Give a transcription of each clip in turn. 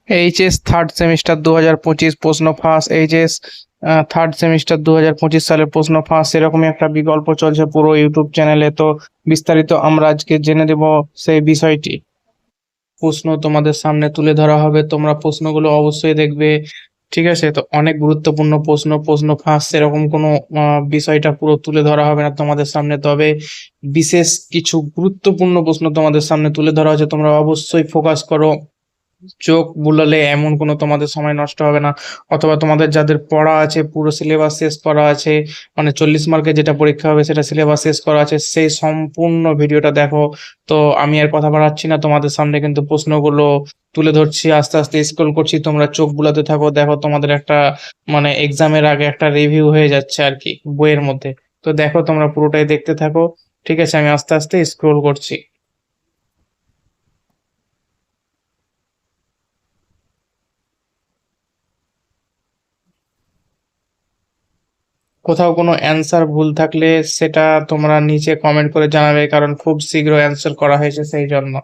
HS third semester 2025 প্রশ্ন ফাঁস। HS third semester 2025 সালের প্রশ্ন ফাঁস, এরকমই একটা বিকল্প চলছে পুরো ইউটিউব চ্যানেলে। তো বিস্তারিত আমরা আজকে জেনে দেব সেই বিষয়টি। প্রশ্ন তোমাদের সামনে তুলে ধরা হবে, তোমরা প্রশ্নগুলো অবশ্যই দেখবে। ঠিক আছে, তো অনেক গুরুত্বপূর্ণ প্রশ্ন, প্রশ্ন ফাঁস এরকম কোনো বিষয়টা পুরো তুলে ধরা হবে না তোমাদের সামনে, তবে বিশেষ কিছু গুরুত্বপূর্ণ প্রশ্ন তোমাদের সামনে তুলে ধরা হচ্ছে, তোমরা অবশ্যই ফোকাস করো। চোখ বুলালে এমন কোনো তোমাদের সময় নষ্ট হবে না, অথবা তোমাদের যাদের পড়া আছে পুরো সিলেবাস শেষ করা আছে, মানে 40 মার্কের যেটা পরীক্ষা হবে সেটা সিলেবাস শেষ করা আছে, সেই সম্পূর্ণ ভিডিওটা দেখো। তো আমি আর কথা বাড়াচ্ছি না, তোমাদের সামনে কিন্তু প্রশ্নগুলো তুলে ধরছি, আস্তে আস্তে স্ক্রল করছি, তোমরা চোখ বুলাতে থাকো। দেখো তোমাদের একটা মানে এক্সামের আগে একটা রিভিউ হয়ে যাচ্ছে আর কি বইয়ের মধ্যে। তো দেখো তোমরা পুরোটাই দেখতে থাকো। ঠিক আছে, আমি আস্তে আস্তে স্ক্রল করছি। কোথাও কোনো অ্যান্সার ভুল থাকলে সেটা তোমরা নিচে কমেন্ট করে জানাবে, কারণ খুব শীঘ্র অ্যান্সার করা হয়েছে সেই জন্য।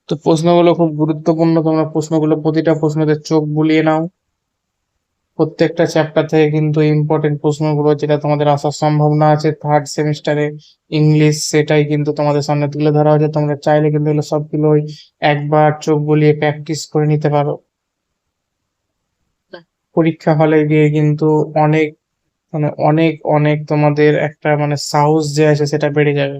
তো প্রশ্নগুলো খুব গুরুত্বপূর্ণ, তোমরা প্রশ্নগুলো প্রতিটা প্রশ্নতে চোখ বুলিয়ে নাও। প্রত্যেকটা চ্যাপ্টার থেকে কিন্তু ইম্পর্টেন্ট প্রশ্নগুলো যেটা তোমাদের আসার সম্ভাবনা আছে থার্ড সেমিস্টারে ইংলিশ, সেটাই কিন্তু তোমাদের সামনে তুলে ধরা হয়েছে। তোমরা চাইলে কিন্তু এগুলো সবগুলোই একবার চোখ বুলিয়ে প্র্যাকটিস করে নিতে পারো। পরীক্ষা হলে গিয়ে কিন্তু অনেক মানে অনেক অনেক তোমাদের একটা মানে সাহস যে আছে সেটা বেড়ে যাবে।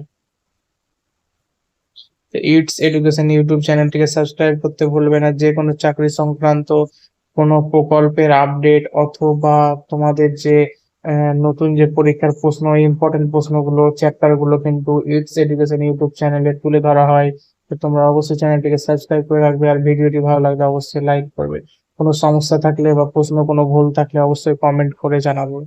ইটস এডুকেশন ইউটিউব চ্যানেলটিকে সাবস্ক্রাইব করতে ভুলবে না। যে কোনো চাকরি সংক্রান্ত কোনো প্রকল্পের আপডেট, অথবা তোমাদের যে নতুন যে পরীক্ষার প্রশ্ন, ইম্পর্টেন্ট প্রশ্নগুলো, চ্যাপ্টার গুলো কিন্তু ইটস এডুকেশন ইউটিউব চ্যানেলে তুলে ধরা হয়। তো তোমরা অবশ্যই চ্যানেলটিকে সাবস্ক্রাইব করে রাখবে, আর ভিডিওটি ভালো লাগলে অবশ্যই লাইক করবে। কোনো সমস্যা থাকলে বা প্রশ্ন কোনো ভুল থাকলে অবশ্যই কমেন্ট করে জানাবো।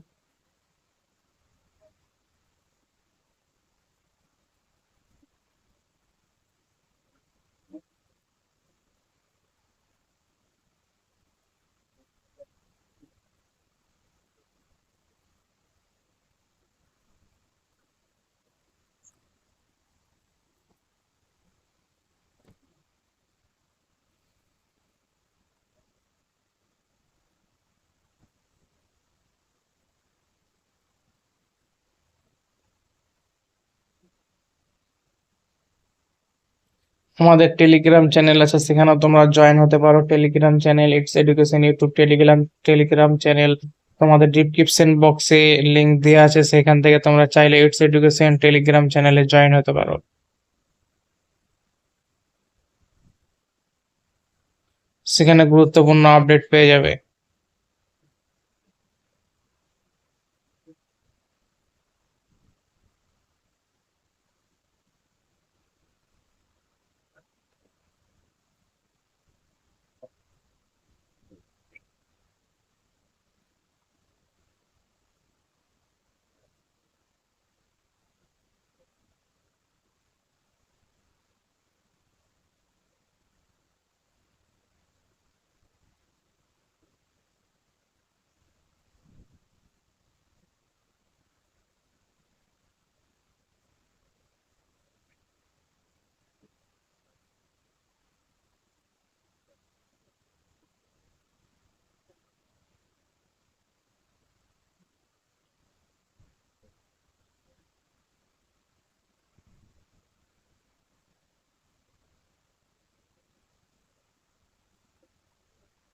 আমাদের টেলিগ্রাম চ্যানেল আছে, সেখানেও তোমরা জয়েন হতে পারো। Telegram channel it's education YouTube Telegram Telegram channel তোমাদের ডিসক্রিপশন বক্সে লিংক দেওয়া আছে, সেখান থেকে তোমরা চাইলে ইটস এডুকেশন টেলিগ্রাম চ্যানেলে জয়েন হতে পারো। সেখানে গুরুত্বপূর্ণ আপডেট পেয়ে যাবে।